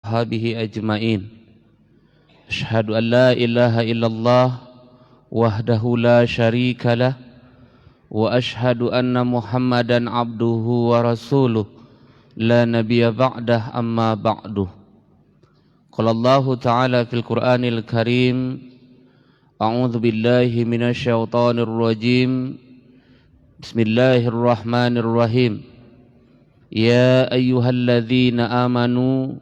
ashabihi ajma'in. Asyhadu an la ilaha illallah wahdahu la syarika lah wa asyhadu anna Muhammadan abduhu wa rasuluh la nabiyya ba'dah amma ba'du. Qala Allah ta'ala fil Qur'anil Karim, a'udzu billahi minasy syaithanir rajim. Bismillahirrahmanirrahim. Ya ayyuhalladzina amanu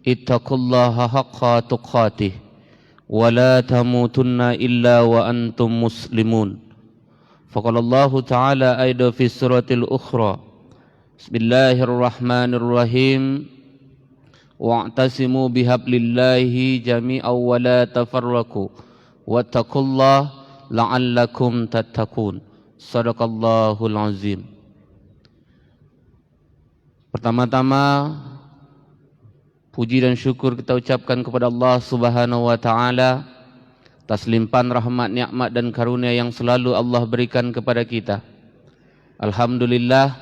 ittaqullaha haqqa tuqatih wa la tamutunna illa wa antum muslimun. Faqala Allah ta'ala aidan fi suratil ukhra. Bismillahirrahmanirrahim. Wa'tasimu bihablillahi jami'an wa la tafarraqu wattaqullaha la'allakum tattaqun. Sadaqallahul azim. Pertama-tama puji dan syukur kita ucapkan kepada Allah Subhanahu wa taala atas limpahan rahmat, nikmat dan karunia yang selalu Allah berikan kepada kita. Alhamdulillah,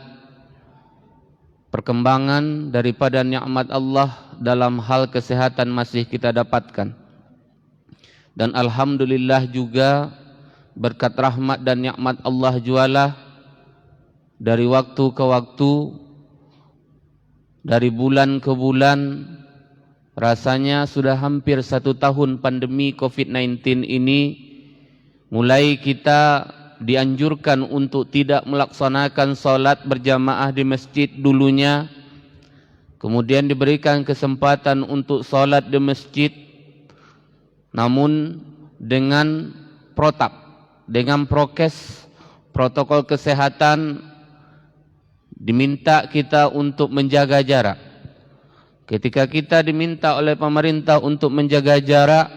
perkembangan daripada nikmat Allah dalam hal kesehatan masih kita dapatkan. Dan alhamdulillah juga berkat rahmat dan nikmat Allah jualah dari waktu ke waktu, dari bulan ke bulan, rasanya sudah hampir 1 tahun pandemi COVID-19 ini, mulai kita dianjurkan untuk tidak melaksanakan sholat berjamaah di masjid dulunya, kemudian diberikan kesempatan untuk sholat di masjid, namun dengan protap, dengan prokes, protokol kesehatan, diminta kita untuk menjaga jarak. Ketika kita diminta oleh pemerintah untuk menjaga jarak,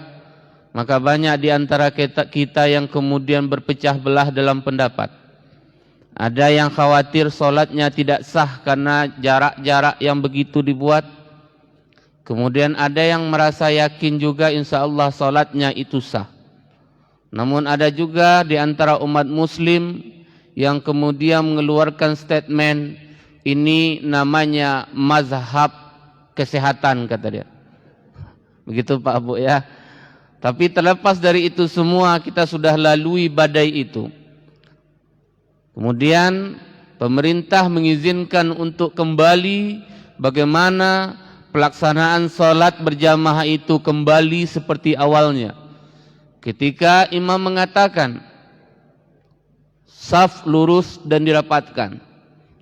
maka banyak di antara kita yang kemudian berpecah belah dalam pendapat. Ada yang khawatir solatnya tidak sah karena jarak-jarak yang begitu dibuat. Kemudian ada yang merasa yakin juga insya Allah solatnya itu sah. Namun ada juga di antara umat muslim yang kemudian mengeluarkan statement, ini namanya mazhab kesehatan, kata dia. Begitu Pak Abu ya. Tapi terlepas dari itu semua, kita sudah lalui badai itu. Kemudian pemerintah mengizinkan untuk kembali bagaimana pelaksanaan sholat berjamaah itu kembali seperti awalnya. Ketika imam mengatakan saf lurus dan dirapatkan,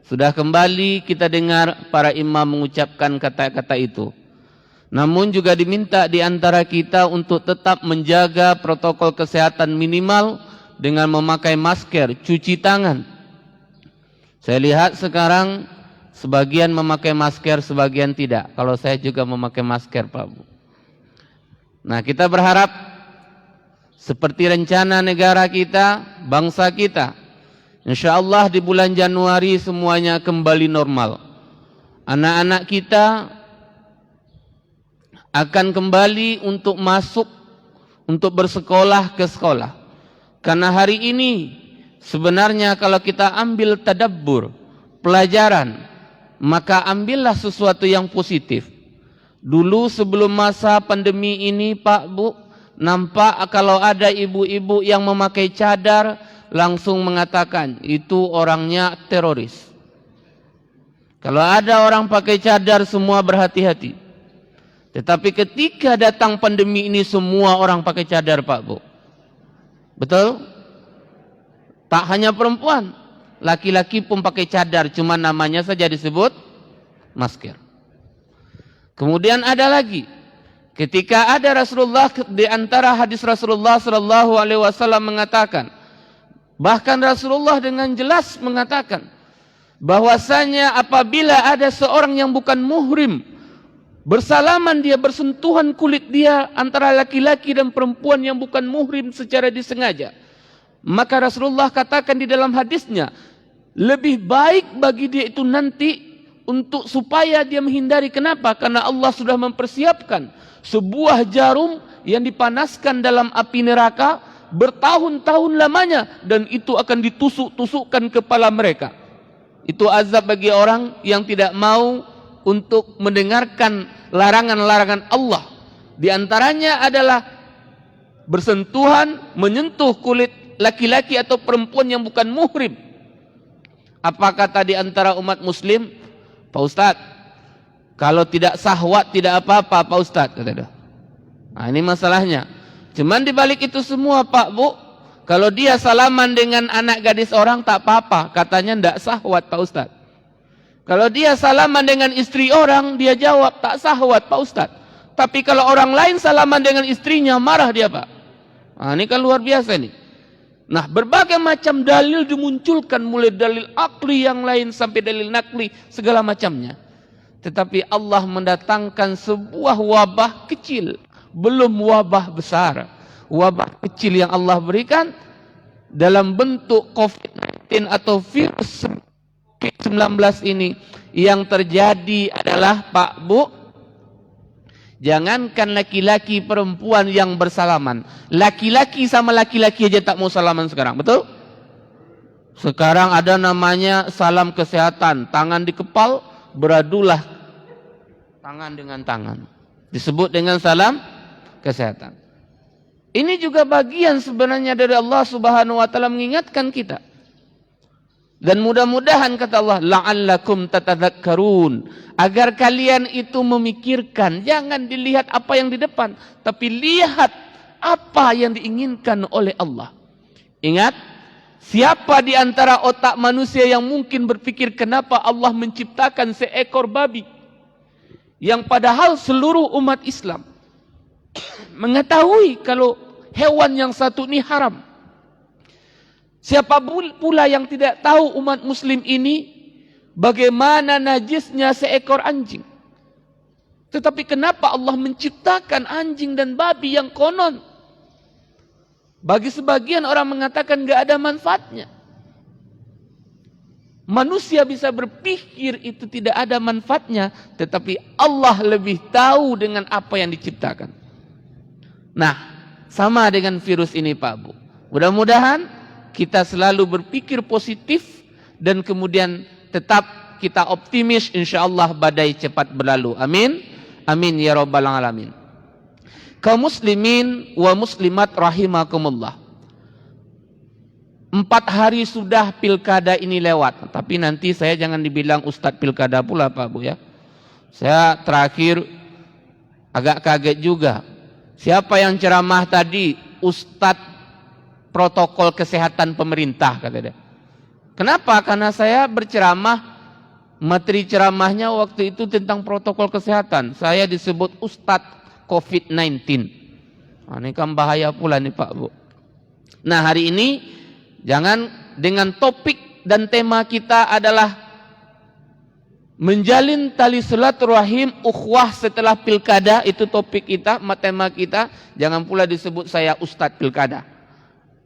sudah kembali kita dengar para imam mengucapkan kata-kata itu. Namun juga diminta di antara kita untuk tetap menjaga protokol kesehatan minimal dengan memakai masker, cuci tangan. Saya lihat sekarang sebagian memakai masker, sebagian tidak. Kalau saya juga memakai masker, Pak Bu. Nah, kita berharap seperti rencana negara kita, bangsa kita, insya Allah di bulan Januari semuanya kembali normal. Anak-anak kita akan kembali untuk masuk, untuk bersekolah ke sekolah. Karena hari ini sebenarnya kalau kita ambil tadabbur, pelajaran, maka ambillah sesuatu yang positif. Dulu sebelum masa pandemi ini Pak Bu, nampak kalau ada ibu-ibu yang memakai cadar langsung mengatakan itu orangnya teroris. Kalau ada orang pakai cadar semua berhati-hati. Tetapi ketika datang pandemi ini semua orang pakai cadar Pak Bu. Betul? Tak hanya perempuan, laki-laki pun pakai cadar, cuma namanya saja disebut masker. Kemudian ada lagi, ketika ada Rasulullah, di antara hadis Rasulullah sallallahu alaihi wasallam mengatakan, bahkan Rasulullah dengan jelas mengatakan bahwasanya apabila ada seorang yang bukan muhrim bersalaman, dia bersentuhan kulit dia antara laki-laki dan perempuan yang bukan muhrim secara disengaja, maka Rasulullah katakan di dalam hadisnya, lebih baik bagi dia itu nanti untuk supaya dia menghindari. Kenapa? Karena Allah sudah mempersiapkan sebuah jarum yang dipanaskan dalam api neraka bertahun-tahun lamanya, dan itu akan ditusuk-tusukkan kepala mereka. Itu azab bagi orang yang tidak mau untuk mendengarkan larangan-larangan Allah. Di antaranya adalah bersentuhan, menyentuh kulit laki-laki atau perempuan yang bukan muhrim. Apa kata di antara umat muslim? Pak Ustadz, kalau tidak sahwat tidak apa-apa Pak Ustadz. Nah, ini masalahnya. Cuman dibalik itu semua Pak Bu, kalau dia salaman dengan anak gadis orang tak apa-apa, katanya tidak sahwat Pak Ustadz. Kalau dia salaman dengan istri orang, dia jawab tak sahwat Pak Ustadz. Tapi kalau orang lain salaman dengan istrinya, marah dia Pak. Nah, ini kan luar biasa nih. Nah, berbagai macam dalil dimunculkan, mulai dalil akli yang lain sampai dalil nakli, segala macamnya. Tetapi Allah mendatangkan sebuah wabah kecil, belum wabah besar. Wabah kecil yang Allah berikan dalam bentuk COVID-19 atau virus COVID-19 ini, yang terjadi adalah Pak Bu, jangankan laki-laki perempuan yang bersalaman, laki-laki sama laki-laki aja tak mau salaman sekarang, betul? Sekarang ada namanya salam kesehatan, tangan dikepal, beradulah tangan dengan tangan, disebut dengan salam kesehatan. Ini juga bagian sebenarnya dari Allah Subhanahu wa taala mengingatkan kita. Dan mudah-mudahan kata Allah, la'allakum tatadzakkarun, agar kalian itu memikirkan, jangan dilihat apa yang di depan, tapi lihat apa yang diinginkan oleh Allah. Ingat, siapa di antara otak manusia yang mungkin berpikir kenapa Allah menciptakan seekor babi, yang padahal seluruh umat Islam mengetahui kalau hewan yang satu ini haram. Siapa pula yang tidak tahu umat muslim ini bagaimana najisnya seekor anjing. Tetapi kenapa Allah menciptakan anjing dan babi yang konon bagi sebagian orang mengatakan gak ada manfaatnya. Manusia bisa berpikir itu tidak ada manfaatnya, tetapi Allah lebih tahu dengan apa yang diciptakan. Nah, sama dengan virus ini Pak Bu. Mudah-mudahan kita selalu berpikir positif dan kemudian tetap kita optimis, insyaallah badai cepat berlalu. Amin. Amin ya rabbal alamin. Kaum muslimin wa muslimat rahimakumullah. 4 hari sudah pilkada ini lewat, tapi nanti saya jangan dibilang ustadz pilkada pula Pak Bu ya. Saya terakhir agak kaget juga. Siapa yang ceramah tadi? Ustadz protokol kesehatan pemerintah, kata dia. Kenapa? Karena saya berceramah, materi ceramahnya waktu itu tentang protokol kesehatan. Saya disebut Ustadz COVID-19. Nah, ini kan bahaya pula nih Pak Bu. Nah, hari ini jangan dengan topik dan tema kita adalah menjalin tali silaturahim ukhuwah setelah pilkada, itu topik kita, tema kita. Jangan pula disebut saya Ustadz pilkada.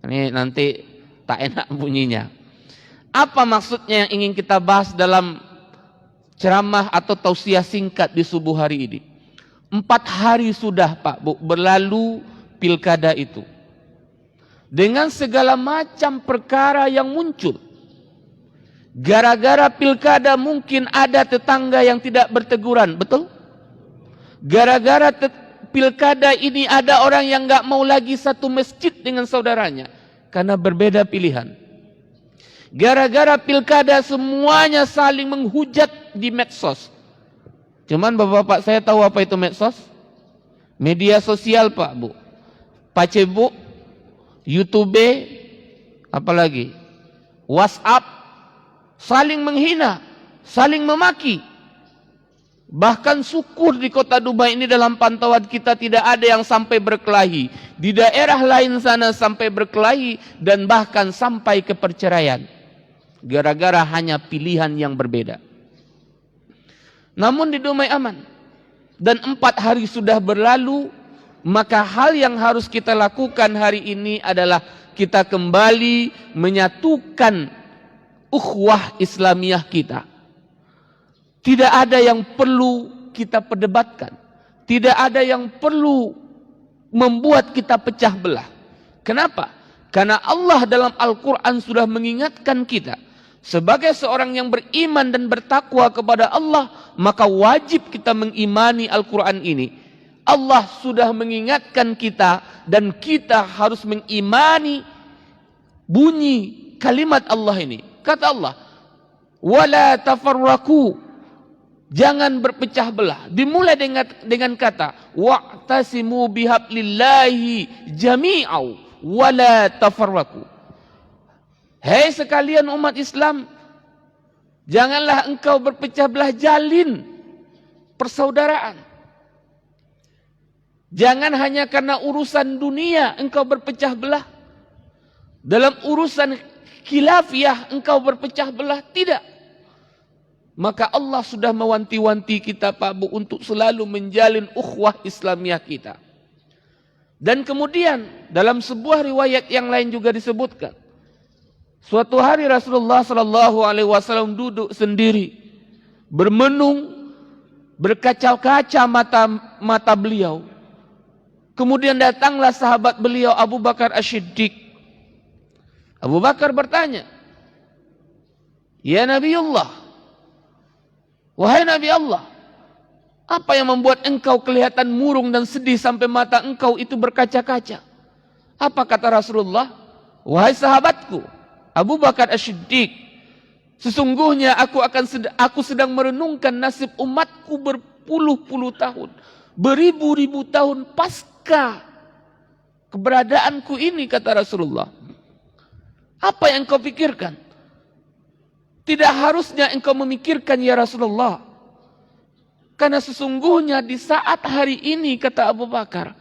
Ini nanti tak enak bunyinya. Apa maksudnya yang ingin kita bahas dalam ceramah atau tausiah singkat di subuh hari ini? 4 hari sudah Pak Bu berlalu pilkada itu, dengan segala macam perkara yang muncul. Gara-gara pilkada mungkin ada tetangga yang tidak berteguran, betul? Gara-gara pilkada ini ada orang yang gak mau lagi satu masjid dengan saudaranya karena berbeda pilihan. Gara-gara pilkada semuanya saling menghujat di medsos. Cuman bapak-bapak saya tahu apa itu medsos? Media sosial Pak Bu, Facebook, YouTube, apalagi WhatsApp, saling menghina, saling memaki. Bahkan syukur di kota Dubai ini dalam pantauan kita tidak ada yang sampai berkelahi. Di daerah lain sana sampai berkelahi dan bahkan sampai ke perceraian. Gara-gara hanya pilihan yang berbeda. Namun di Dubai aman. Dan 4 hari sudah berlalu, maka hal yang harus kita lakukan hari ini adalah kita kembali menyatukan ukhuwah Islamiyah kita. Tidak ada yang perlu kita perdebatkan. Tidak ada yang perlu membuat kita pecah belah. Kenapa? Karena Allah dalam Al-Quran sudah mengingatkan kita. Sebagai seorang yang beriman dan bertakwa kepada Allah, maka wajib kita mengimani Al-Quran ini. Allah sudah mengingatkan kita dan kita harus mengimani bunyi kalimat Allah ini. Kata Allah, wala tafarraku, jangan berpecah belah. Dimulai dengan kata wa'tasimu bihablillahi jami'au wala tafarraku. Hei sekalian umat Islam, janganlah engkau berpecah belah, jalin persaudaraan. Jangan hanya karena urusan dunia engkau berpecah belah. Dalam urusan khilafiyah engkau berpecah belah, tidak. Maka Allah sudah mewanti-wanti kita Pak Bu untuk selalu menjalin ukhuwah Islamiyah kita. Dan kemudian dalam sebuah riwayat yang lain juga disebutkan, suatu hari Rasulullah SAW duduk sendiri, bermenung, berkaca-kaca mata beliau. Kemudian datanglah sahabat beliau Abu Bakar As-Siddiq. Abu Bakar bertanya, ya Nabiullah, wahai Nabi Allah, apa yang membuat engkau kelihatan murung dan sedih sampai mata engkau itu berkaca-kaca? Apa kata Rasulullah? Wahai sahabatku Abu Bakar As-Siddiq, sesungguhnya aku sedang merenungkan nasib umatku berpuluh-puluh tahun, beribu-ribu tahun pasca keberadaanku ini, kata Rasulullah. Apa yang engkau pikirkan? Tidak harusnya engkau memikirkan ya Rasulullah, karena sesungguhnya di saat hari ini, kata Abu Bakar,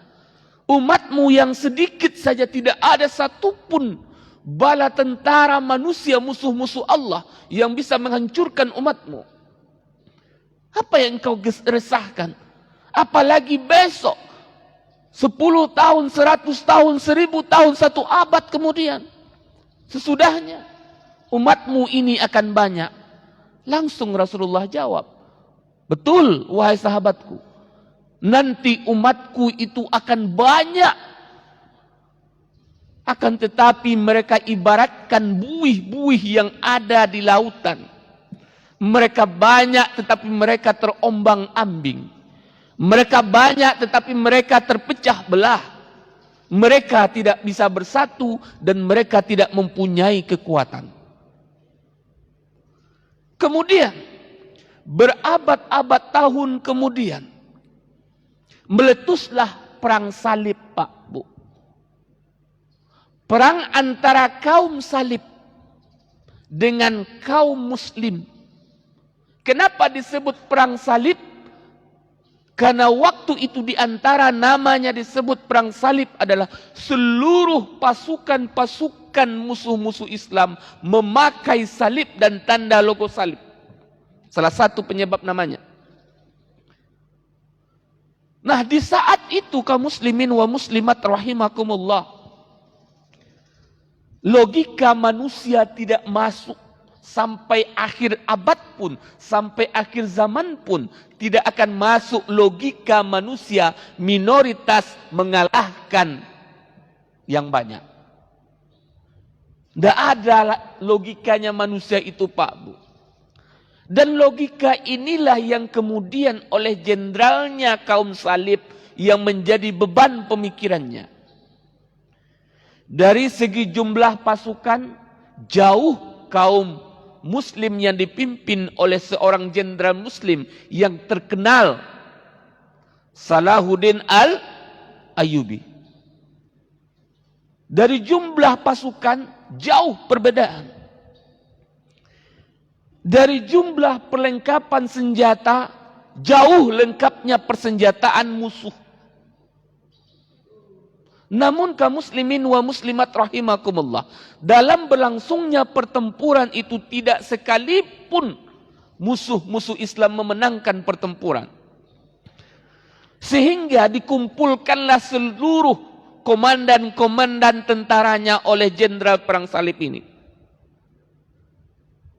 umatmu yang sedikit saja tidak ada satupun bala tentara manusia musuh-musuh Allah yang bisa menghancurkan umatmu. Apa yang engkau resahkan? Apalagi besok, 10 tahun, 100 tahun, 1000 tahun, 1 abad kemudian, sesudahnya umatmu ini akan banyak. Langsung Rasulullah jawab, betul wahai sahabatku, nanti umatku itu akan banyak, akan tetapi mereka ibaratkan buih-buih yang ada di lautan. Mereka banyak tetapi mereka terombang-ambing. Mereka banyak tetapi mereka terpecah belah. Mereka tidak bisa bersatu dan mereka tidak mempunyai kekuatan. Kemudian berabad-abad tahun kemudian meletuslah perang salib Pak Bu. Perang antara kaum salib dengan kaum muslim. Kenapa disebut perang salib? Karena waktu itu di antara namanya disebut perang salib adalah seluruh pasukan-pasukan musuh-musuh Islam memakai salib dan tanda logo salib. Salah satu penyebab namanya. Nah, di saat itu kaum muslimin wa muslimat rahimakumullah, logika manusia tidak masuk. Sampai akhir abad pun, sampai akhir zaman pun, tidak akan masuk logika manusia minoritas mengalahkan yang banyak. Tidak ada logikanya manusia itu Pak Bu. Dan logika inilah yang kemudian oleh jenderalnya kaum salib yang menjadi beban pemikirannya. Dari segi jumlah pasukan, jauh kaum muslim yang dipimpin oleh seorang jenderal muslim yang terkenal, Salahuddin Al-Ayyubi. Dari jumlah pasukan jauh perbedaan. Dari jumlah perlengkapan senjata jauh lengkapnya persenjataan musuh. Namun kaum muslimin wa muslimat rahimakumullah, dalam berlangsungnya pertempuran itu tidak sekalipun musuh-musuh Islam memenangkan pertempuran. Sehingga dikumpulkanlah seluruh komandan-komandan tentaranya oleh jenderal perang salib ini.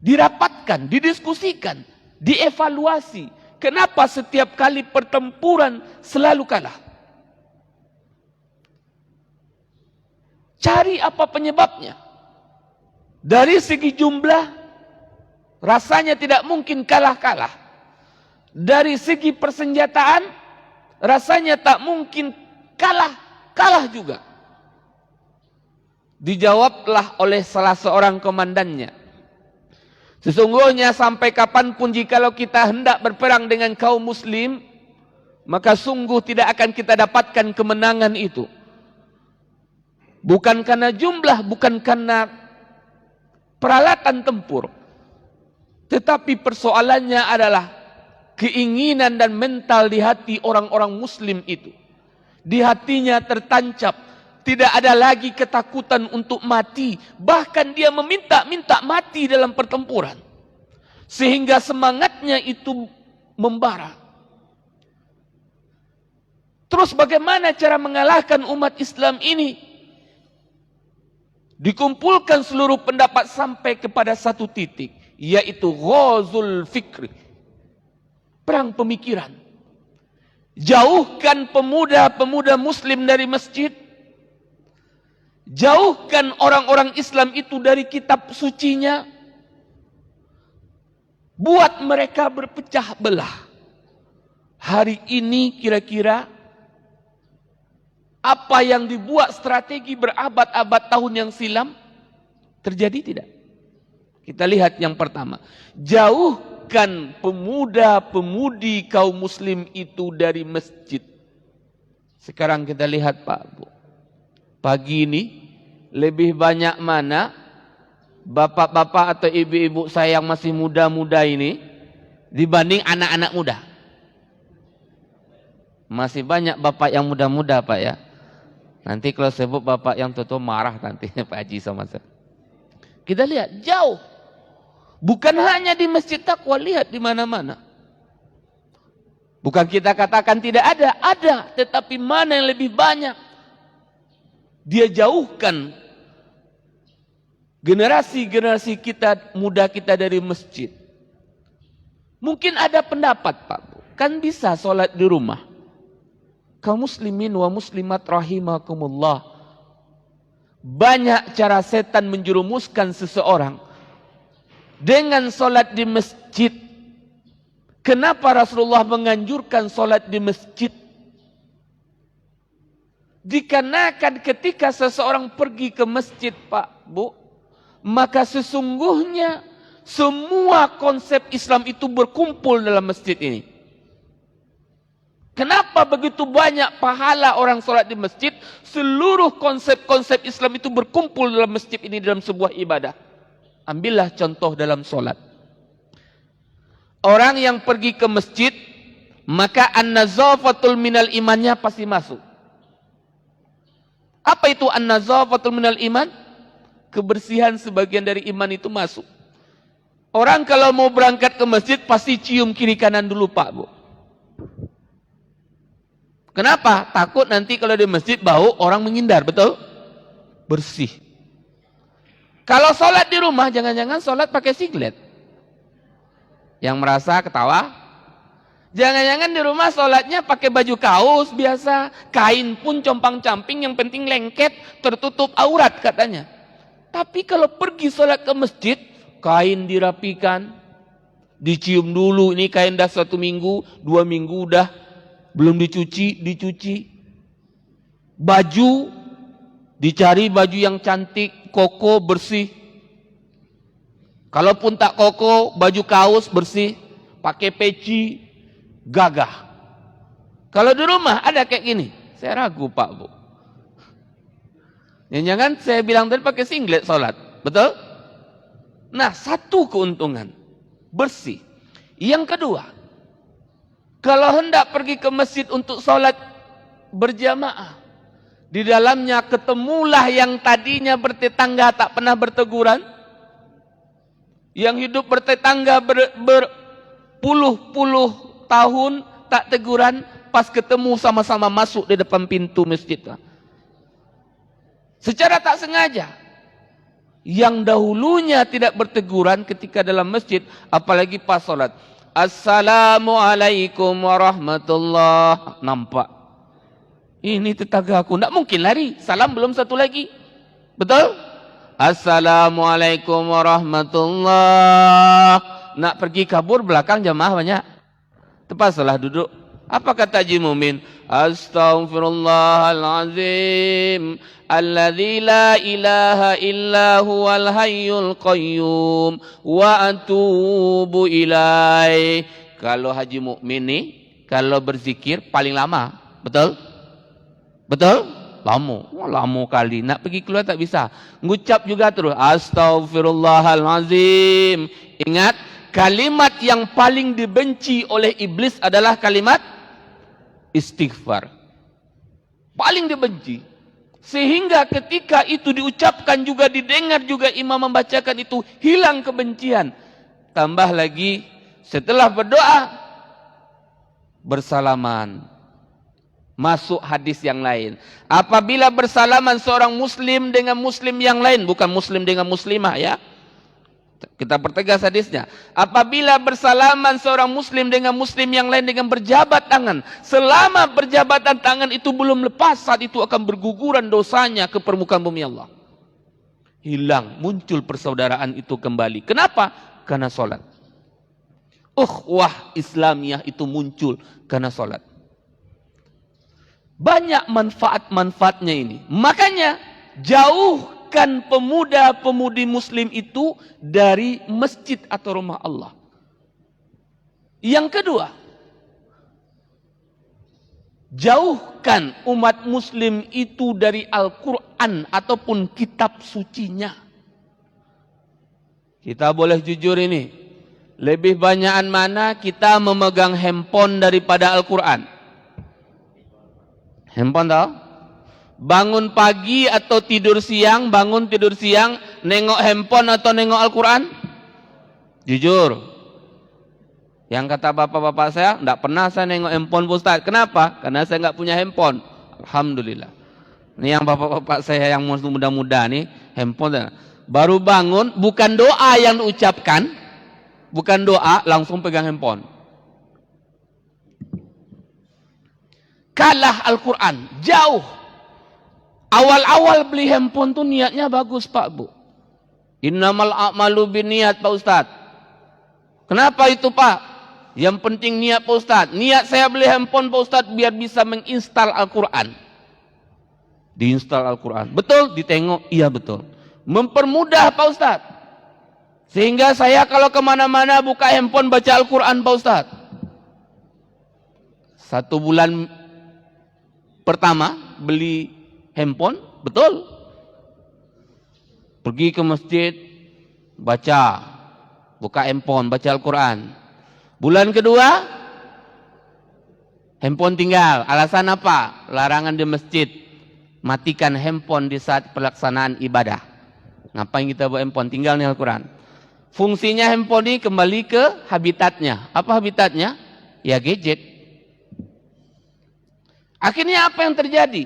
Dirapatkan, didiskusikan, dievaluasi. Kenapa setiap kali pertempuran selalu kalah? Cari apa penyebabnya. Dari segi jumlah, rasanya tidak mungkin kalah-kalah. Dari segi persenjataan, rasanya tak mungkin kalah juga. Dijawablah oleh salah seorang komandannya, sesungguhnya sampai kapanpun jikalau kita hendak berperang dengan kaum muslim, maka sungguh tidak akan kita dapatkan kemenangan itu. Bukan karena jumlah, bukan karena peralatan tempur, tetapi persoalannya adalah keinginan dan mental di hati orang-orang muslim itu. Di hatinya tertancap, tidak ada lagi ketakutan untuk mati. Bahkan dia meminta mati dalam pertempuran. Sehingga semangatnya itu membara. Terus bagaimana cara mengalahkan umat Islam ini? Dikumpulkan seluruh pendapat sampai kepada satu titik, yaitu ghazul fikri, perang pemikiran. Jauhkan pemuda-pemuda muslim dari masjid. Jauhkan orang-orang Islam itu dari kitab sucinya. Buat mereka berpecah belah. Hari ini kira-kira apa yang dibuat strategi berabad-abad tahun yang silam terjadi tidak? Kita lihat yang pertama. Jauhkan pemuda-pemudi kaum muslim itu dari masjid. Sekarang kita lihat Pak Bu. Pagi ini lebih banyak mana bapak-bapak atau ibu-ibu saya yang masih muda-muda ini dibanding anak-anak muda? Masih banyak bapak yang muda-muda Pak ya. Nanti kalau sebut bapak yang tua marah nanti Pak Haji sama saya. Kita lihat jauh. Bukan hanya di Masjid Taqwa, lihat di mana-mana. Bukan kita katakan tidak ada, tetapi mana yang lebih banyak. Dia jauhkan generasi-generasi kita, muda kita dari masjid. Mungkin ada pendapat Pak, kan bisa sholat di rumah. Kaum muslimin wa muslimat rahimakumullah. Banyak cara setan menjerumuskan seseorang dengan sholat di masjid. Kenapa Rasulullah menganjurkan sholat di masjid? Dikarenakan ketika seseorang pergi ke masjid Pak Bu, maka sesungguhnya semua konsep Islam itu berkumpul dalam masjid ini. Kenapa begitu banyak pahala orang sholat di masjid? Seluruh konsep-konsep Islam itu berkumpul dalam masjid ini dalam sebuah ibadah. Ambillah contoh dalam sholat. Orang yang pergi ke masjid, maka an-nazafatul minal imannya pasti masuk. Apa itu an-nazafatul minal iman? Kebersihan sebagian dari iman itu masuk. Orang kalau mau berangkat ke masjid pasti cium kiri kanan dulu Pak Bu. Kenapa? Takut nanti kalau di masjid bau orang menghindar, betul? Bersih. Kalau sholat di rumah, jangan-jangan sholat pakai singlet. Yang merasa ketawa. Jangan-jangan di rumah sholatnya pakai baju kaos biasa. Kain pun compang-camping, yang penting lengket, tertutup aurat katanya. Tapi kalau pergi sholat ke masjid, kain dirapikan. Dicium dulu, ini kain dah 1 minggu, 2 minggu udah. Belum dicuci. Baju, dicari baju yang cantik, koko, bersih. Kalaupun tak koko, baju kaos bersih, pakai peci, gagah. Kalau di rumah ada kayak gini, saya ragu Pak Bu. Jangan saya bilang tadi pakai singlet sholat, betul? Nah, satu keuntungan, bersih. Yang kedua, kalau hendak pergi ke masjid untuk sholat berjamaah, di dalamnya ketemulah yang tadinya bertetangga tak pernah berteguran, yang hidup bertetangga berpuluh-puluh tahun tak teguran, pas ketemu sama-sama masuk di depan pintu masjid. Secara tak sengaja, yang dahulunya tidak berteguran ketika dalam masjid, apalagi pas sholat. Assalamualaikum warahmatullah. Nampak. Ini tetanggaku. Tidak mungkin lari. Salam belum satu lagi. Betul? Assalamualaikum warahmatullah. Nak pergi kabur belakang jamaah banyak. Terpaksalah duduk. Apa kata Haji Mumin? Astaghfirullahalazim alladzi la ilaha illa huwal hayyul qayyum wa atubu ilaih. Kalau Haji Mukmin nih, kalau berzikir paling lama, betul? Betul? Lama kali. Nak pergi keluar tak bisa. Ngucap juga terus. Astaghfirullahalazim. Ingat, kalimat yang paling dibenci oleh iblis adalah kalimat istighfar. Paling dibenci. Sehingga ketika itu diucapkan juga, didengar juga imam membacakan itu, hilang kebencian. Tambah lagi, setelah berdoa, bersalaman. Masuk hadis yang lain. Apabila bersalaman seorang muslim dengan muslim yang lain, bukan muslim dengan muslimah ya. Kita pertegas hadisnya. Apabila bersalaman seorang muslim dengan muslim yang lain dengan berjabat tangan, selama berjabatan tangan itu belum lepas, saat itu akan berguguran dosanya ke permukaan bumi Allah. Hilang, muncul persaudaraan itu kembali. Kenapa? Karena salat. Ukhuwah Islamiyah itu muncul karena salat. Banyak manfaat-manfaatnya ini. Makanya jauhkan pemuda-pemudi muslim itu dari masjid atau rumah Allah. Yang kedua, jauhkan umat muslim itu dari Al-Quran ataupun kitab sucinya. Kita boleh jujur ini, lebih banyakan mana kita memegang handphone daripada Al-Quran? Handphone tahu? Bangun pagi atau tidur siang, bangun tidur siang, nengok handphone atau nengok Al-Quran? Jujur. Yang kata bapak-bapak saya, tidak pernah saya nengok handphone Ustaz. Kenapa? Karena saya nggak punya handphone. Alhamdulillah. Ini yang bapak-bapak saya yang muda-muda nih, handphone. Baru bangun, bukan doa yang diucapkan, bukan doa, langsung pegang handphone. Kalah Al-Quran, jauh. Awal-awal beli handphone tuh niatnya bagus Pak Bu. Innamal a'malu binniat Pak Ustaz. Kenapa itu Pak? Yang penting niat Pak Ustaz. Niat saya beli handphone Pak Ustaz biar bisa menginstal Al-Quran. Diinstal Al-Quran. Betul? Ditengok? Iya betul. Mempermudah Pak Ustaz. Sehingga saya kalau kemana-mana buka handphone baca Al-Quran Pak Ustaz. 1 bulan pertama beli handphone, betul. Pergi ke masjid, baca, buka handphone, baca Al-Quran. Bulan kedua, handphone tinggal. Alasan apa? Larangan di masjid. Matikan handphone di saat pelaksanaan ibadah. Ngapain kita bawa handphone? Tinggal nih Al-Quran. Fungsinya handphone ini kembali ke habitatnya. Apa habitatnya? Ya gadget. Akhirnya apa yang terjadi?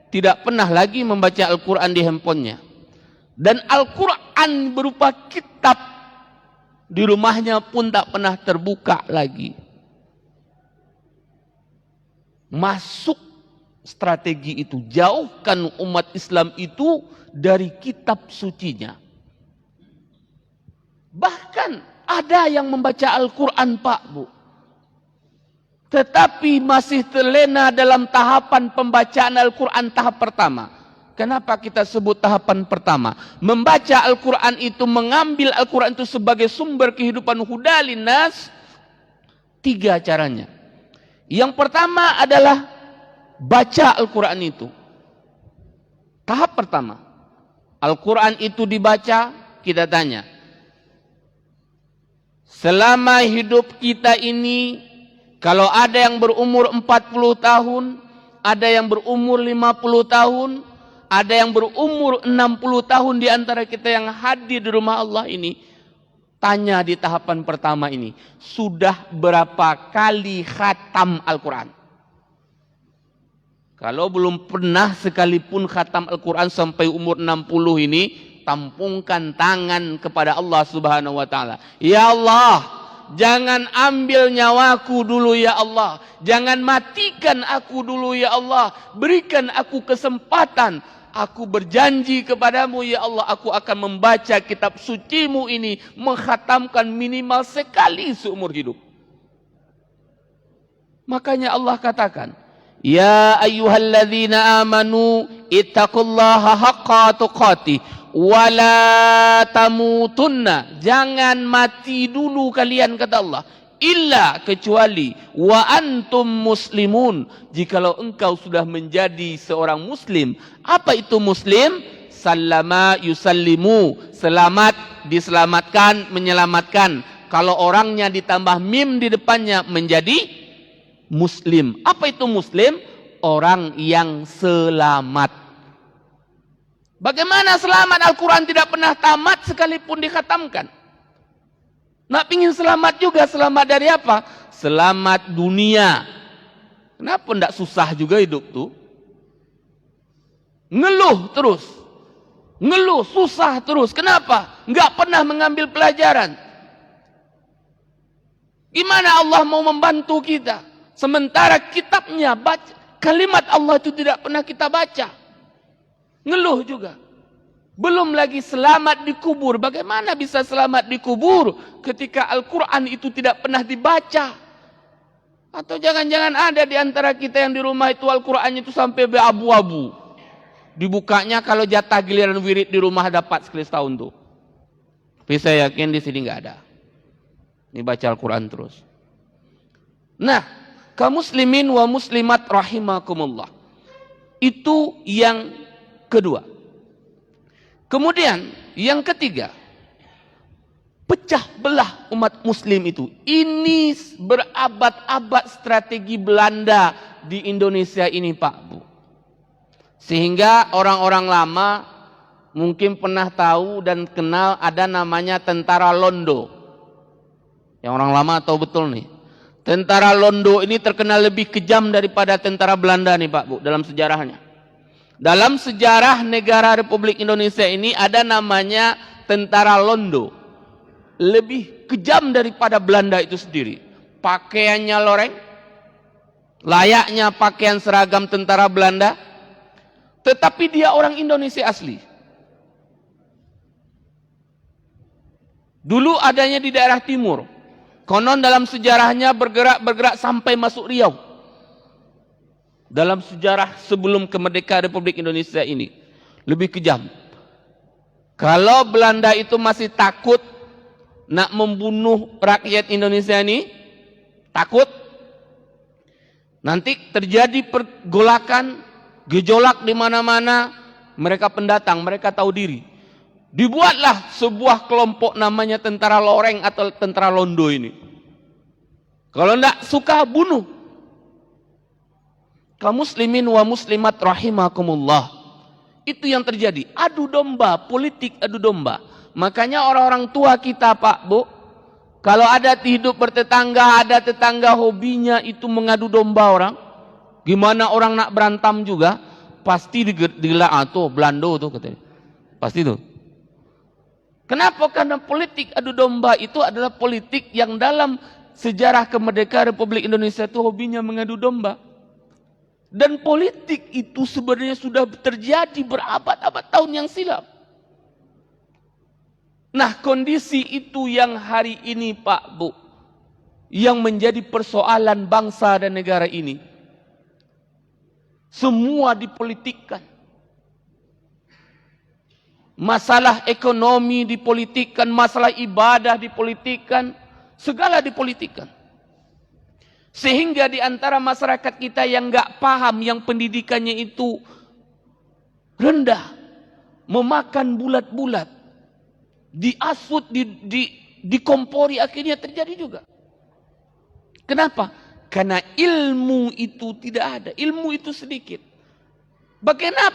Tidak pernah lagi membaca Al-Quran di handphonenya. Dan Al-Quran berupa kitab di rumahnya pun tak pernah terbuka lagi. Masuk strategi itu. Jauhkan umat Islam itu dari kitab sucinya. Bahkan ada yang membaca Al-Quran Pak Bu, tetapi masih terlena dalam tahapan pembacaan Al-Quran tahap pertama. Kenapa kita sebut tahapan pertama? Membaca Al-Quran itu, mengambil Al-Quran itu sebagai sumber kehidupan hudalin nas. 3 caranya. Yang pertama adalah baca Al-Quran itu. Tahap pertama. Al-Quran itu dibaca, kita tanya. Selama hidup kita ini, kalau ada yang berumur 40 tahun, ada yang berumur 50 tahun, ada yang berumur 60 tahun di antara kita yang hadir di rumah Allah ini, tanya di tahapan pertama ini, sudah berapa kali khatam Al-Quran? Kalau belum pernah sekalipun khatam Al-Quran sampai umur 60 ini, tampungkan tangan kepada Allah Subhanahu wa taala. Ya Allah, jangan ambil nyawaku dulu ya Allah. Jangan matikan aku dulu ya Allah. Berikan aku kesempatan. Aku berjanji kepadamu ya Allah, aku akan membaca kitab sucimu ini, menghatamkan minimal sekali seumur hidup. Makanya Allah katakan, ya ayyuhalladzina amanu ittaqullaha haqqa tuqatih wa la tamutunna. Jangan mati dulu kalian, kata Allah, illa kecuali wa antum muslimun. Jikalau engkau sudah menjadi seorang muslim. Apa itu muslim? Sallama yusallimu, selamat, diselamatkan, menyelamatkan. Kalau orangnya ditambah mim di depannya menjadi muslim. Apa itu muslim? Orang yang selamat. Bagaimana selamat? Al-Quran tidak pernah tamat sekalipun dikhatamkan. Nak pingin selamat juga, selamat dari apa? Selamat dunia. Kenapa tidak susah juga hidup tuh? Ngeluh terus. Ngeluh, susah terus. Kenapa? Enggak pernah mengambil pelajaran. Gimana Allah mau membantu kita? Sementara kitabnya, baca, kalimat Allah itu tidak pernah kita baca. Ngeluh juga. Belum lagi selamat di kubur. Bagaimana bisa selamat di kubur ketika Al-Quran itu tidak pernah dibaca? Atau jangan-jangan ada di antara kita yang di rumah itu Al-Qurannya itu sampai berabu-abu. Dibukanya kalau jatah giliran wirid di rumah dapat sekali setahun tuh. Tapi saya yakin di sini nggak ada. Ini baca Al-Quran terus. Nah, kaum muslimin wa muslimat rahimakumullah. Itu yang kedua. Kemudian yang ketiga, pecah belah umat muslim itu. Ini berabad-abad strategi Belanda di Indonesia ini, Pak Bu. Sehingga orang-orang lama mungkin pernah tahu dan kenal ada namanya tentara Londo. Yang orang lama tahu betul nih. Tentara Londo ini terkenal lebih kejam daripada tentara Belanda nih Pak Bu dalam sejarahnya. Dalam sejarah negara Republik Indonesia ini ada namanya tentara Londo. Lebih kejam daripada Belanda itu sendiri. Pakaiannya loreng. Layaknya pakaian seragam tentara Belanda. Tetapi dia orang Indonesia asli. Dulu adanya di daerah timur. Konon dalam sejarahnya bergerak sampai masuk Riau. Dalam sejarah sebelum kemerdekaan Republik Indonesia ini. Lebih kejam. Kalau Belanda itu masih takut nak membunuh rakyat Indonesia ini. Takut. Nanti terjadi pergolakan, gejolak di mana-mana. Mereka pendatang, mereka tahu diri. Dibuatlah sebuah kelompok namanya tentara loreng atau tentara Londo ini. Kalau tidak suka, bunuh. Kaum muslimin wa muslimat rahimakumullah. Itu yang terjadi. Adu domba, politik adu domba. Makanya orang-orang tua kita Pak Bu, kalau ada hidup bertetangga, ada tetangga hobinya itu mengadu domba orang. Gimana orang nak berantem juga, pasti digelar tuh Belando tuh katanya. Pasti tuh. Kenapa? Karena politik adu domba itu adalah politik yang dalam sejarah kemerdekaan Republik Indonesia itu hobinya mengadu domba. Dan politik itu sebenarnya sudah terjadi berabad-abad tahun yang silam. Nah, kondisi itu yang hari ini Pak Bu, yang menjadi persoalan bangsa dan negara ini. Semua dipolitikkan. Masalah ekonomi dipolitikkan, masalah ibadah dipolitikkan, segala dipolitikkan. Sehingga di antara masyarakat kita yang enggak paham, yang pendidikannya itu rendah, memakan bulat-bulat, diasut, dikompori, akhirnya terjadi juga. Kenapa? Karena ilmu itu tidak ada, ilmu itu sedikit.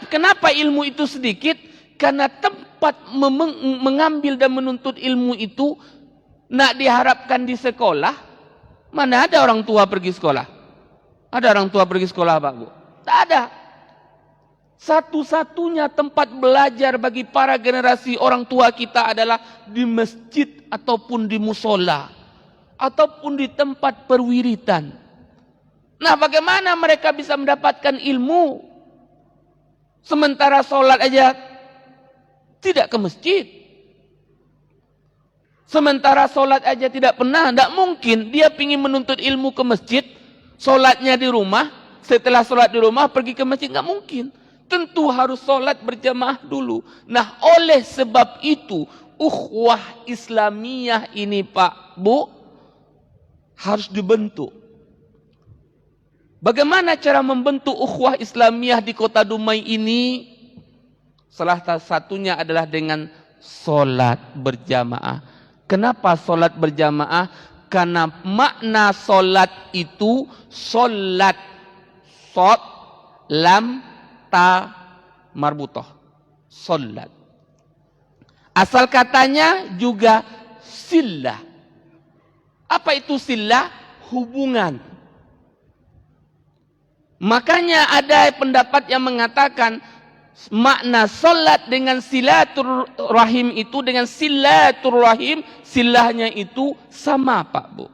Kenapa ilmu itu sedikit? Karena tempat mengambil dan menuntut ilmu itu nak diharapkan di sekolah. Mana ada orang tua pergi sekolah? Ada orang tua pergi sekolah Pak Bu? Tak ada. Satu-satunya tempat belajar bagi para generasi orang tua kita adalah di masjid ataupun di musola. Ataupun di tempat perwiritan. Nah, bagaimana mereka bisa mendapatkan ilmu? Sementara sholat aja tidak ke masjid. Sementara sholat aja tidak pernah. Tidak mungkin dia ingin menuntut ilmu ke masjid. Sholatnya di rumah, setelah sholat di rumah pergi ke masjid, nggak mungkin. Tentu harus sholat berjamaah dulu. Nah, oleh sebab itu, ukhuwah Islamiyah ini Pak, Bu, harus dibentuk. Bagaimana cara membentuk ukhuwah Islamiyah di kota Dumai ini? Salah satunya adalah dengan sholat berjamaah. Kenapa sholat berjamaah? Karena makna sholat itu sholat, shod, lam, ta, marbutoh. Sholat. Asal katanya juga sillah. Apa itu sillah? Hubungan. Makanya ada pendapat yang mengatakan makna sholat dengan silaturrahim itu, dengan silaturrahim, silahnya itu sama Pak Bu.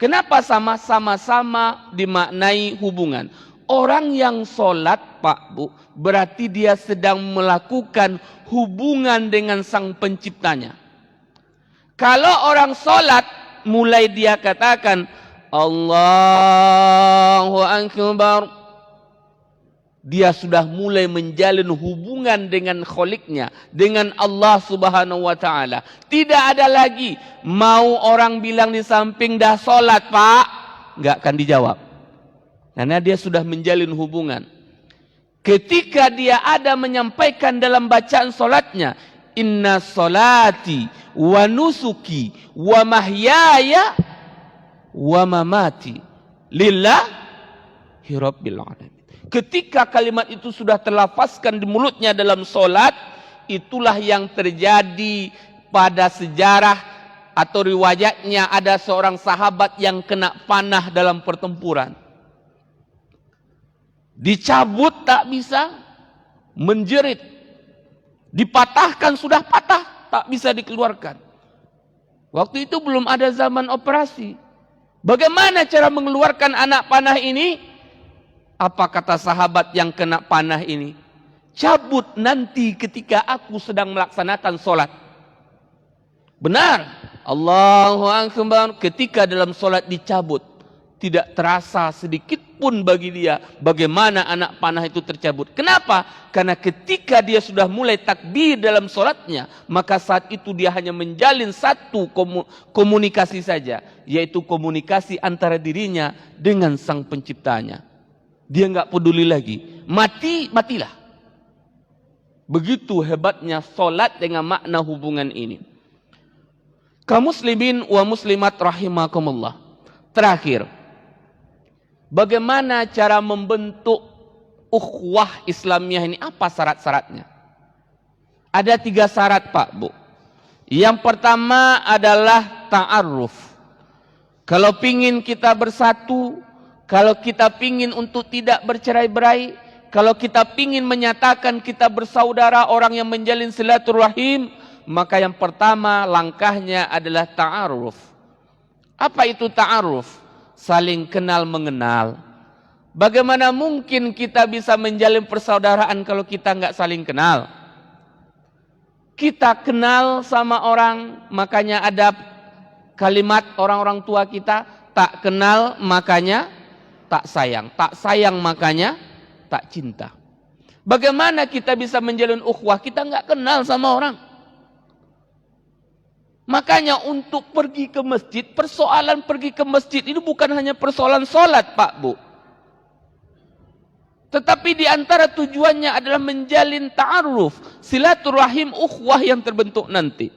Kenapa sama? Sama-sama dimaknai hubungan. Orang yang sholat Pak Bu, berarti dia sedang melakukan hubungan dengan sang penciptanya. Kalau orang sholat, mulai dia katakan Allahu Akbar, dia sudah mulai menjalin hubungan dengan kholiknya, dengan Allah Subhanahu wa ta'ala. Tidak ada lagi mau orang bilang di samping dah sholat Pak, nggak akan dijawab. Karena dia sudah menjalin hubungan. Ketika dia ada menyampaikan dalam bacaan sholatnya, inna sholati wa nusuki wa mahyaya wa mamati lillahi rabbil alamin. Ketika kalimat itu sudah terlafazkan di mulutnya dalam solat, itulah yang terjadi pada sejarah atau riwayatnya ada seorang sahabat yang kena panah dalam pertempuran. Dicabut tak bisa, menjerit. Dipatahkan sudah patah, tak bisa dikeluarkan. Waktu itu belum ada zaman operasi. Bagaimana cara mengeluarkan anak panah ini? Apa kata sahabat yang kena panah ini? Cabut nanti ketika aku sedang melaksanakan sholat. Benar. Allahu Akbar. Ketika dalam sholat dicabut, tidak terasa sedikit pun bagi dia bagaimana anak panah itu tercabut. Kenapa? Karena ketika dia sudah mulai takbir dalam sholatnya, maka saat itu dia hanya menjalin satu komunikasi saja, yaitu komunikasi antara dirinya dengan sang penciptanya. Dia nggak peduli lagi. Matilah. Begitu hebatnya solat dengan makna hubungan ini. Kaum muslimin wa muslimat rahimakumullah. Terakhir, bagaimana cara membentuk ukhuwah Islamiyah ini? Apa syarat-syaratnya? Ada 3 syarat Pak Bu. Yang pertama adalah ta'aruf. Kalau pingin kita bersatu, kalau kita pingin untuk tidak bercerai-berai, kalau kita pingin menyatakan kita bersaudara orang yang menjalin silaturahim, maka yang pertama langkahnya adalah ta'aruf. Apa itu ta'aruf? Saling kenal mengenal. Bagaimana mungkin kita bisa menjalin persaudaraan kalau kita nggak saling kenal? Kita kenal sama orang, makanya ada kalimat orang-orang tua kita, tak kenal makanya tak sayang, tak sayang makanya tak cinta. Bagaimana kita bisa menjalin ukhuwah? Kita nggak kenal sama orang. Makanya untuk pergi ke masjid, persoalan pergi ke masjid itu bukan hanya persoalan sholat Pak Bu. Tetapi di antara tujuannya adalah menjalin ta'aruf, silaturahim ukhuwah yang terbentuk nanti.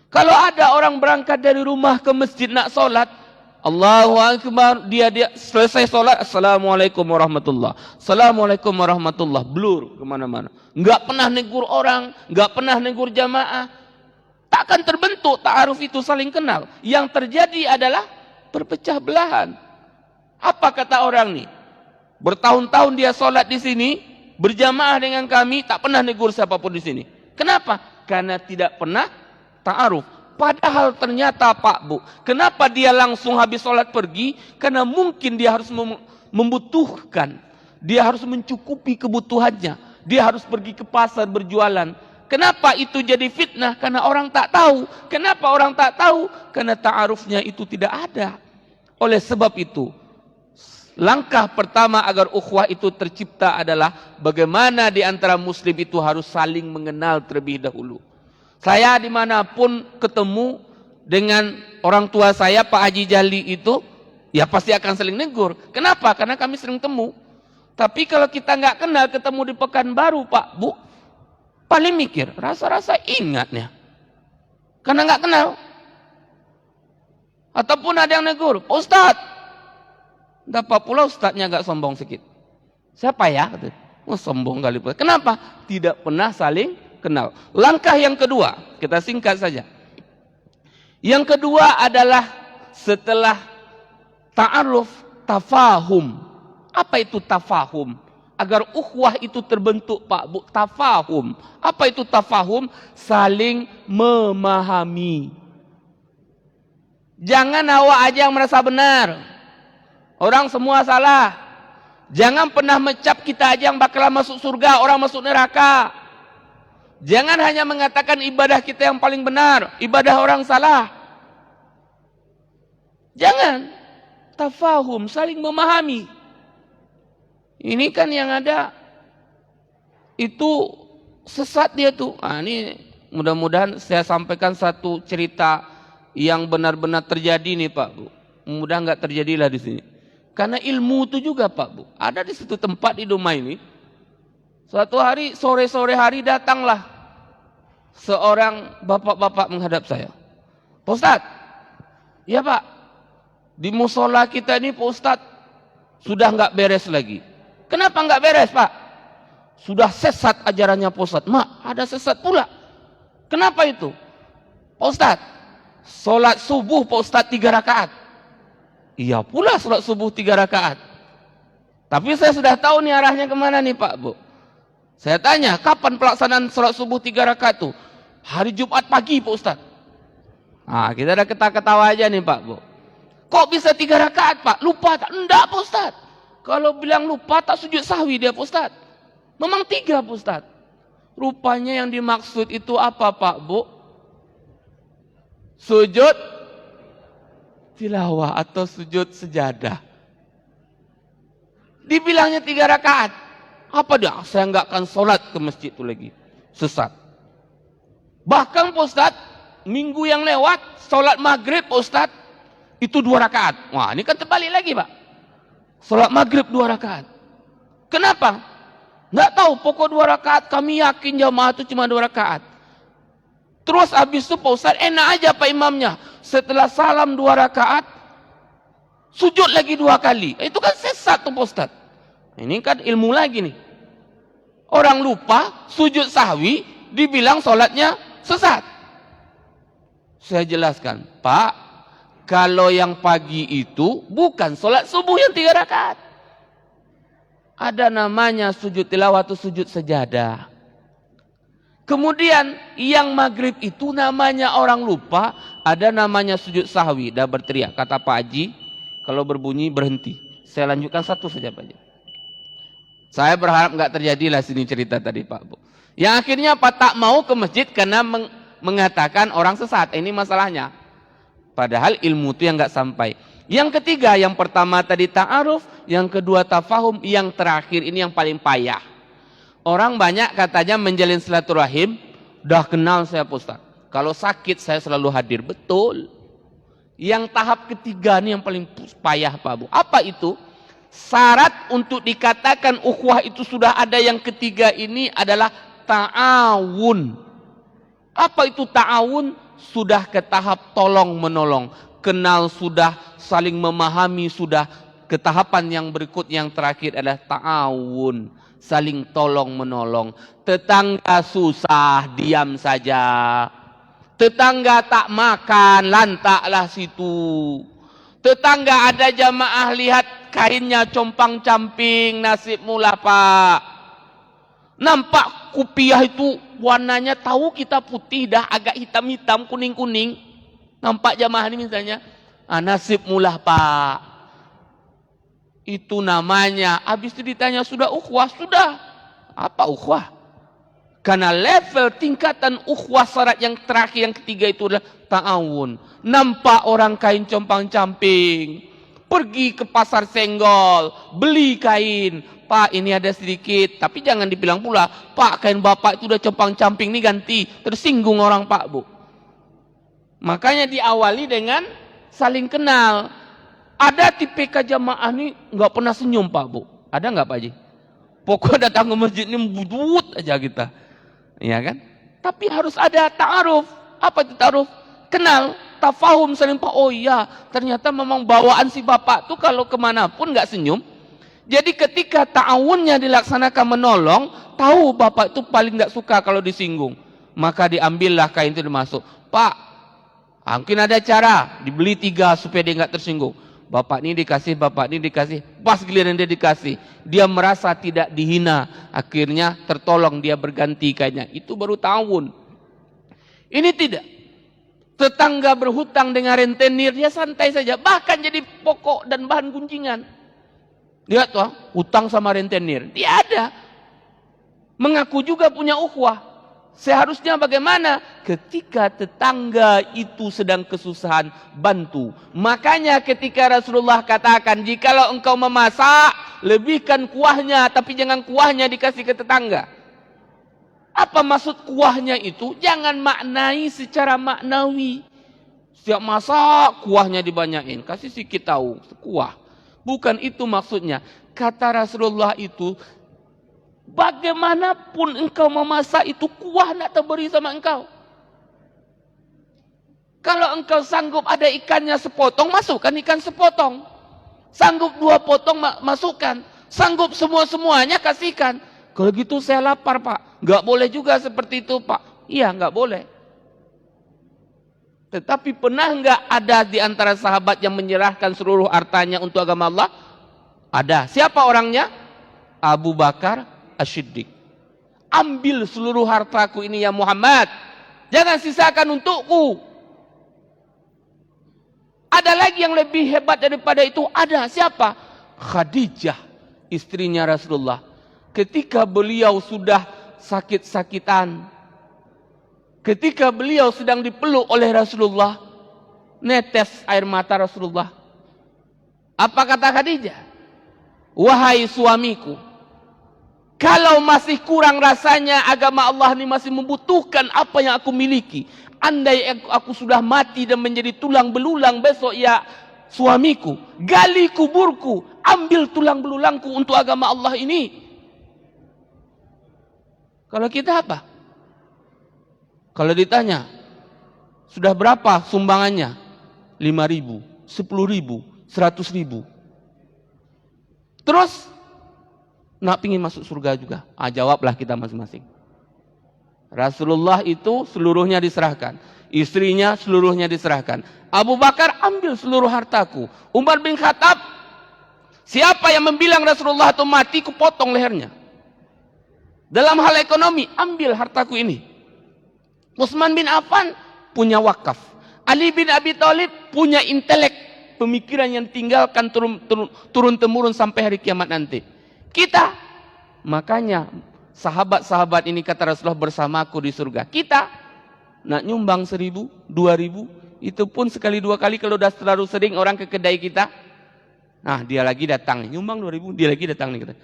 Kalau ada orang berangkat dari rumah ke masjid nak sholat, Allahu Akbar, dia selesai sholat, Assalamualaikum warahmatullah, Assalamualaikum warahmatullah, blur kemana-mana. Nggak pernah negur orang, nggak pernah negur jamaah. Takkan terbentuk ta'aruf itu saling kenal. Yang terjadi adalah perpecah belahan. Apa kata orang nih? Bertahun-tahun dia sholat di sini, berjamaah dengan kami, tak pernah negur siapapun di sini. Kenapa? Karena tidak pernah ta'aruf. Padahal ternyata Pak Bu, kenapa dia langsung habis sholat pergi? Karena mungkin dia harus membutuhkan, dia harus mencukupi kebutuhannya, dia harus pergi ke pasar berjualan. Kenapa itu jadi fitnah? Karena orang tak tahu. Kenapa orang tak tahu? Karena ta'arufnya itu tidak ada. Oleh sebab itu, Langkah pertama agar ukhuwah itu tercipta adalah bagaimana di antara muslim itu harus saling mengenal terlebih dahulu. Saya dimanapun ketemu dengan orang tua saya, Pak Haji Jali itu, ya pasti akan saling negur. Kenapa? Karena kami sering temu. Tapi kalau kita nggak kenal, ketemu di Pekanbaru, Pak, Bu, paling mikir, rasa-rasa ingatnya. Karena nggak kenal. Ataupun ada yang negur, Pak Ustadz, dapat pula ustadznya agak sombong sedikit. Siapa ya? Oh, sombong kali. Kenapa? Tidak pernah saling kenal. Langkah yang kedua, kita singkat saja. Yang kedua adalah setelah ta'aruf, tafahum. Apa itu tafahum? Agar ukhuwah itu terbentuk, Pak Bu, tafahum. Apa itu tafahum? Saling memahami. Jangan awak aja yang merasa benar. Orang semua salah. Jangan pernah mencap kita aja yang bakal masuk surga, orang masuk neraka. Jangan hanya mengatakan ibadah kita yang paling benar, ibadah orang salah. Jangan. Tafahum, saling memahami. Ini kan yang ada itu sesat dia tuh. Ini mudah-mudahan saya sampaikan satu cerita yang benar-benar terjadi nih Pak Bu. Mudah nggak terjadilah di sini. Karena ilmu itu juga Pak Bu. Ada di satu tempat di rumah ini. Suatu hari sore-sore hari datanglah seorang bapak-bapak menghadap saya. Pak Ustadz, ya Pak, di musola kita ini Pak Ustadz sudah nggak beres lagi. Kenapa nggak beres Pak? Sudah sesat ajarannya Pak Ustadz. Mak, ada sesat pula. Kenapa itu? Pak Ustadz, sholat subuh Pak Ustadz 3 rakaat. Iya pula sholat subuh 3 rakaat. Tapi saya sudah tahu nih arahnya kemana nih Pak Bu. Saya tanya, kapan pelaksanaan sholat subuh 3 rakaat tuh? Hari Jumat pagi Pak Ustadz. Nah, kita udah ketawa-ketawa aja nih Pak Bu. Kok bisa 3 rakaat Pak? Lupa tak? Enggak Pak Ustadz. Kalau bilang lupa tak sujud sahwi dia Pak Ustadz. Memang 3 Pak Ustadz. Rupanya yang dimaksud itu apa Pak Bu? Sujud tilawah atau sujud sejadah. Dibilangnya 3 rakaat. Apa dia? Saya nggak akan sholat ke masjid itu lagi. Sesat. Bahkan Pak Ustadz, minggu yang lewat, sholat maghrib Pak Ustadz, itu 2 rakaat. Wah ini kan terbalik lagi Pak. Sholat maghrib 2 rakaat. Kenapa? Nggak tahu, pokok 2 rakaat, kami yakin jamaah itu cuma 2 rakaat. Terus habis itu Pak Ustadz, enak aja Pak imamnya. Setelah salam 2 rakaat, sujud lagi 2 kali. Itu kan sesat tuh Pak Ustadz. Ini kan ilmu lagi nih. Orang lupa, sujud sahwi, dibilang sholatnya sesat. Saya jelaskan, Pak, kalau yang pagi itu bukan sholat subuh yang 3 rakaat. Ada namanya sujud tilawah atau sujud sejadah. Kemudian yang maghrib itu namanya orang lupa, ada namanya sujud sahwi. Dah berteriak, kata Pak Haji, kalau berbunyi berhenti. Saya lanjutkan satu saja Pak Haji. Saya berharap nggak terjadilah sini cerita tadi Pak Bu. Yang akhirnya Pak tak mau ke masjid karena mengatakan orang sesat. Ini masalahnya. Padahal ilmu itu yang nggak sampai. Yang ketiga, yang pertama tadi ta'aruf, yang kedua tafahum, yang terakhir ini yang paling payah. Orang banyak katanya menjalin silaturahim, dah kenal saya Pak Ustadz. Kalau sakit saya selalu hadir. Betul. Yang tahap ketiga ini yang paling payah Pak Bu. Apa itu? Syarat untuk dikatakan ukhuwah itu sudah ada yang ketiga ini adalah ta'awun. Apa itu ta'awun? Sudah ke tahap tolong menolong. Kenal sudah, saling memahami sudah. Ke tahapan yang berikut yang terakhir adalah ta'awun. Saling tolong menolong. Tetangga susah, diam saja. Tetangga tak makan, lantaklah situ. Tetangga ada jamaah lihat kainnya compang-camping, nasibmu lah Pak. Nampak kupiah itu warnanya, tahu kita putih dah agak hitam-hitam, kuning-kuning. Nampak jamaah ini misalnya, nasibmu lah Pak. Itu namanya. Habis itu ditanya, sudah ukhuwah? Sudah. Apa ukhuwah? Karena level tingkatan ukhuwah syarat yang terakhir yang ketiga itu adalah ta'awun. Nampak orang kain compang-camping, Pergi ke pasar Senggol, beli kain. Pak, ini ada sedikit, tapi jangan dibilang pula, Pak, kain bapak itu udah compang-camping nih, ganti. Tersinggung orang Pak, Bu. Makanya diawali dengan saling kenal. Ada TPK jamaah nih nggak pernah senyum Pak, Bu. Ada nggak Pak Haji? Pokoknya datang ke masjid ini budut aja kita. Iya kan? Tapi harus ada ta'aruf. Apa itu ta'aruf? Kenal, tafahum saling Pak. Oh iya, ternyata memang bawaan si bapak tuh kalau kemanapun nggak senyum. Jadi ketika ta'awunnya dilaksanakan menolong, tahu bapak itu paling nggak suka kalau disinggung. Maka diambillah kain itu dimasuk. Pak, mungkin ada cara, dibeli 3 supaya dia nggak tersinggung. Bapak ini dikasih, bapak ini dikasih. Pas giliran dia dikasih, dia merasa tidak dihina. Akhirnya tertolong, dia berganti kainnya. Itu baru ta'awun. Ini tidak. Tetangga berhutang dengan rentenir, dia santai saja. Bahkan jadi pokok dan bahan gunjingan. Lihat tuh, hutang sama rentenir. Dia ada. Mengaku juga punya ukhuwah. Seharusnya bagaimana? Ketika tetangga itu sedang kesusahan, bantu. Makanya ketika Rasulullah katakan, jikalau engkau memasak, lebihkan kuahnya, tapi jangan kuahnya dikasih ke tetangga. Apa maksud kuahnya itu? Jangan maknai secara maknawi. Setiap masak, kuahnya dibanyain. Kasih sedikit tahu, kuah. Bukan itu maksudnya. Kata Rasulullah itu, bagaimanapun engkau memasak itu kuah nak terberi sama engkau. Kalau engkau sanggup ada ikannya sepotong, masukkan ikan sepotong. Sanggup 2 potong, masukkan. Sanggup semua-semuanya, kasihkan. Kalau gitu saya lapar Pak. Enggak boleh juga seperti itu Pak. Iya, enggak boleh. Tetapi pernah enggak ada di antara sahabat yang menyerahkan seluruh hartanya untuk agama Allah? Ada. Siapa orangnya? Abu Bakar As-Siddiq. Ambil seluruh hartaku ini ya Muhammad. Jangan sisakan untukku. Ada lagi yang lebih hebat daripada itu. Ada. Siapa? Khadijah, istrinya Rasulullah. Ketika beliau sudah sakit-sakitan, ketika beliau sedang dipeluk oleh Rasulullah, netes air mata Rasulullah. Apa kata Khadijah? Wahai suamiku, kalau masih kurang rasanya agama Allah ini masih membutuhkan apa yang aku miliki. Andai aku sudah mati dan menjadi tulang belulang besok ya suamiku, gali kuburku, ambil tulang belulangku untuk agama Allah ini. Kalau kita apa? Kalau ditanya, sudah berapa sumbangannya? 5.000, 10.000, 100.000. Terus, nak pingin masuk surga juga. Jawablah kita masing-masing. Rasulullah itu seluruhnya diserahkan. Istrinya seluruhnya diserahkan. Abu Bakar ambil seluruh hartaku. Umar bin Khattab, siapa yang membilang Rasulullah itu mati, kupotong lehernya. Dalam hal ekonomi, ambil hartaku ini. Utsman bin Affan punya wakaf. Ali bin Abi Thalib punya intelek, pemikiran yang tinggalkan turun-temurun sampai hari kiamat nanti. Kita, makanya sahabat-sahabat ini kata Rasulullah bersamaku di surga. Kita nak nyumbang 1.000, 2.000, itu pun sekali 2 kali kalau sudah terlalu sering orang ke kedai kita. Nah, dia lagi datang, nyumbang 2.000, dia lagi datang nih.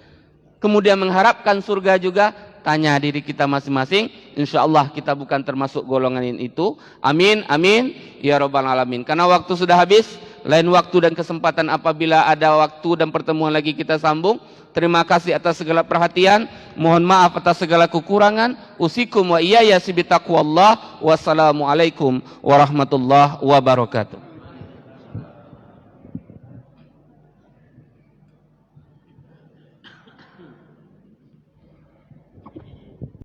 Kemudian mengharapkan surga juga, tanya diri kita masing-masing. InsyaAllah kita bukan termasuk golongan itu. Amin, amin, ya Rabbal Alamin. Karena waktu sudah habis, lain waktu dan kesempatan apabila ada waktu dan pertemuan lagi kita sambung. Terima kasih atas segala perhatian. Mohon maaf atas segala kekurangan. Usikum wa iyaya sibitaqwallah. Wassalamualaikum warahmatullahi wabarakatuh.